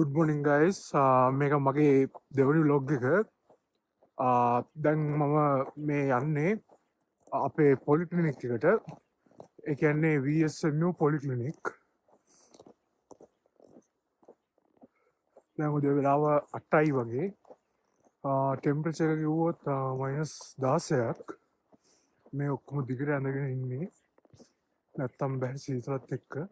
good morning guys මේක මගේ දෙවනි vlog එක දැන් මම මේ යන්නේ අපේ පොලික්ලිනික් එකට ඒ කියන්නේ VSMU පොලික්ලිනික් දැන් උදේ වෙලාව 8යි වගේ ටෙම්පරේචර් එක කිව්වොත් -16ක් මේ ඔක්කොම දිගට ඇඳගෙන ඉන්නේ නැත්තම් බෑ සීතලත් එක්ක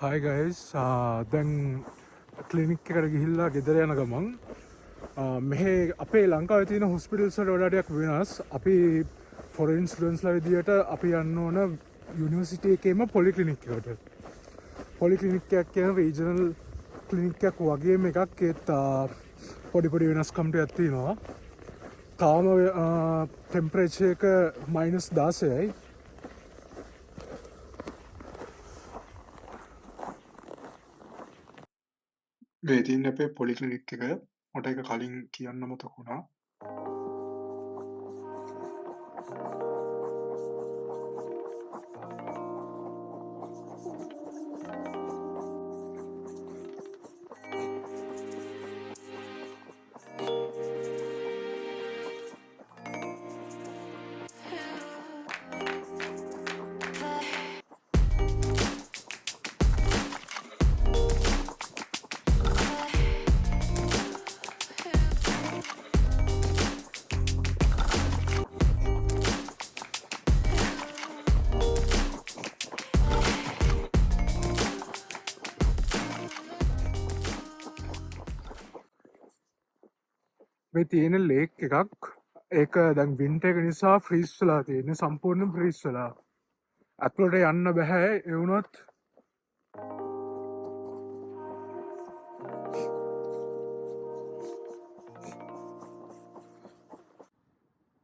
Hi guys දැන් ක්ලිනික් එකට ගිහිල්ලා ගෙදර යන ගමන් මෙහේ අපේ ලංකාවේ තියෙන හොස්පිටල්ස් වල වඩා ටිකක් වෙනස් අපි ෆොරෙන් ස්ටුඩන්ට්ස්ලා විදියට අපි යන්න ඕන යුනිවර්සිටි එකේම පොලික්ලිනික් එකට පොලික්ලිනික් එකක් කියන රීජනල් ක්ලිනික් එකක් වගේම එකක් ඒත් පොඩි වෙනස්කම් ටිකක් තියෙනවා තාම ටෙම්පරේචර් එක -16යි මේ තියෙන අපේ පොලික්ලිනික් එක මට ඒක කලින් කියන්න මතක වුණා මේ තියෙන ලේක් එකක් ඒක දැන් වින්ටර් එක නිසා ෆ්‍රීස් වෙලා තියෙන්නේ සම්පූර්ණයෙන් ෆ්‍රීස් වෙලා ඇතුළට යන්න බෑ ඒ වුණත්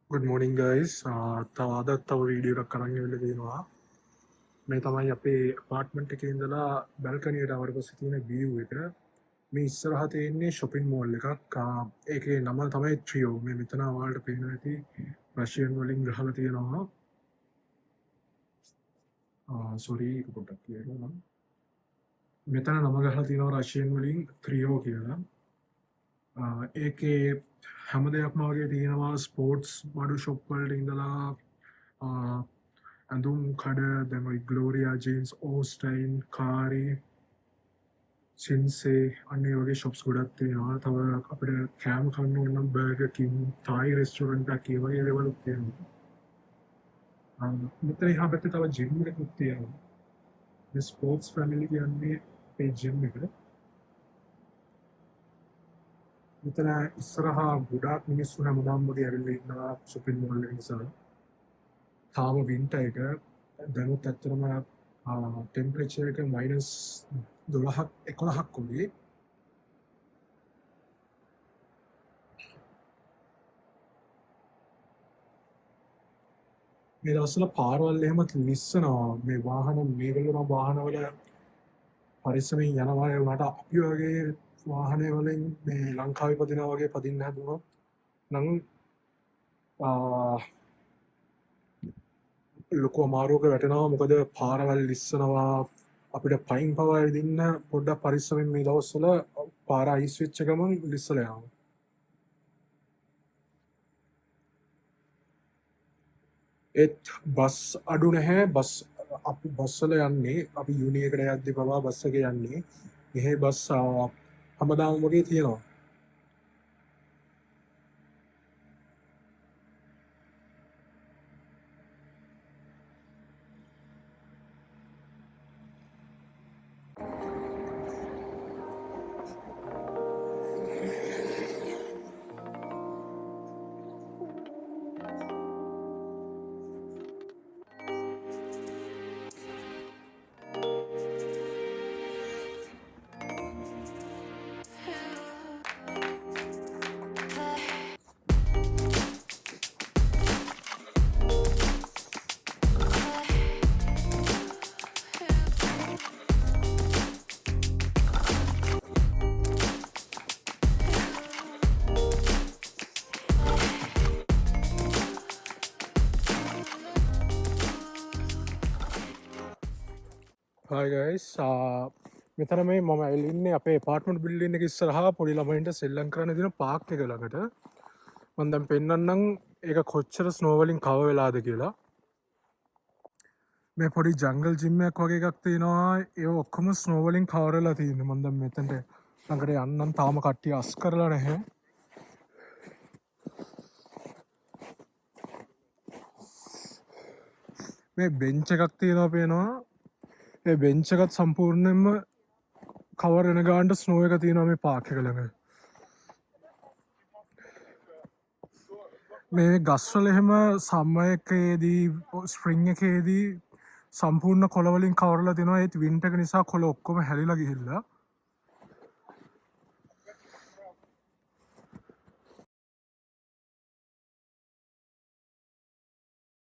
good morning guys තව අදත් තව වීඩියෝ එකක් අරන් ඉවිල්ලා තියෙනවා මේ තමයි අපේ අපාර්ට්මන්ට් එකේ ඉඳලා බැල්කනියට ආවට පස්සේ තියෙන view එක මේ ඉස්සරහ තියෙන්නේ shopping mall එකක් ඒකේ නම තමයි Trio මේ මෙතන ඔයාලට පේනවා ඇති රෂියන් වලින් ගහලා තියෙනවා sorry ඒක පොඩ්ඩක් කියන්න මෙතන නම ගහලා තියෙනවා රෂියන් වලින් Trio කියලා ඒකේ හැම දෙයක්ම වගේ තියෙනවා ස්පෝර්ට්ස් බඩු ෂොප් වලට ඉඳලා ඇඳුම් කඩ දැන් ඔය ග්ලෝරියා ජේම්ස් ඕස්ටයින් කාරි සින්සේ අන්නේ වගේ ෂොප්ස් ගොඩක් තියෙනවා තව අපිට කෑම කන්න ඕන නම් බර්ගර් කින් තායි රෙස්ටෝරන්ට් එකක් ඒ වගේ දේවල් තියෙනවා මෙතන එහා පැත්තේ තව ජිම් එකකුත් තියෙනවා මේ ස්පෝර්ට්ස් ෆැමිලි කියන්නේ ඒ ජිම් එක මෙතන ඉස්සරහා ගොඩාක් මිනිස්සු හැමදාම වගේ ඇවිල්ලා ඉන්නවා shopping mall එක නිසා තාම වින්ටර් එක දැනුත් ඇත්තටම ටෙම්පරේචර් එක -12ක් 11ක් වගේ මේ දවස්වල පාරවල් එහෙමත් ලිස්සනවා මේ වාහන මේගොල්ලෝ නම් වාහනවල පරිස්සමෙන් යනවා ඒ වුණාට අපි වගේ වාහනය වලින් මේ ලංකාවේ පදිනවා වගේ පදින්න හැදුනොත් නම් ලොකු අමාරුවක වැටෙනවා මොකද පාරවල් ලිස්සනවා අපිට පයින් පවා ඇවිදින්න පොඩ්ඩක් පරිස්සමෙන් මේ දවස්වල පාර අයිස් වෙච්ච ගමන් ලිස්සලා යනවා ඒත් බස් අඩු නැහැ අපි බස් වල යන්නේ අපි යුනි එකට යද්දි පවා බස් එකේ යන්නේ මෙහේ බස් හැමදාම වගේ තියෙනවා Hi guys. මෙතන මේ මම ඇවිල්ලා ඉන්නේ අපේ apartment building එක ඉස්සරහා පොඩි ළමයින්ට සෙල්ලම් කරන්න දෙන පාක් එක ළඟට. මම දැන් පෙන්නන්නම් ඒක කොච්චර ස්නෝ වලින් කවර් වෙලාද කියලා. මේ පොඩි ජංගල් ජිම් එකක් වගේ එකක් තියෙනවා. ඒ ඔක්කොම ස්නෝ වලින් කවර් වෙලා තියෙන්නේ. මම දැන් මෙතනට ළඟට යන්නම් තාම කට්ටිය අස් කරලා නැහැ. මේ බෙන්ච් එකක් තියෙනවා පේනවා. ඒ බෙන්ච් එකත් සම්පූර්ණයෙන්ම කවර් වෙන ගානට ස්නෝ එක තියෙනවා මේ පාක් එක ළඟ. මේ ගස්වල එහෙම සම්මර් එකේදී ස්ප්‍රින්ග් එකේදී සම්පූර්ණ කොළ වලින් කවර් වෙලා තියෙනවා. ඒත් වින්ටර් එක නිසා කොළ ඔක්කොම හැලිලා ගිහිල්ලා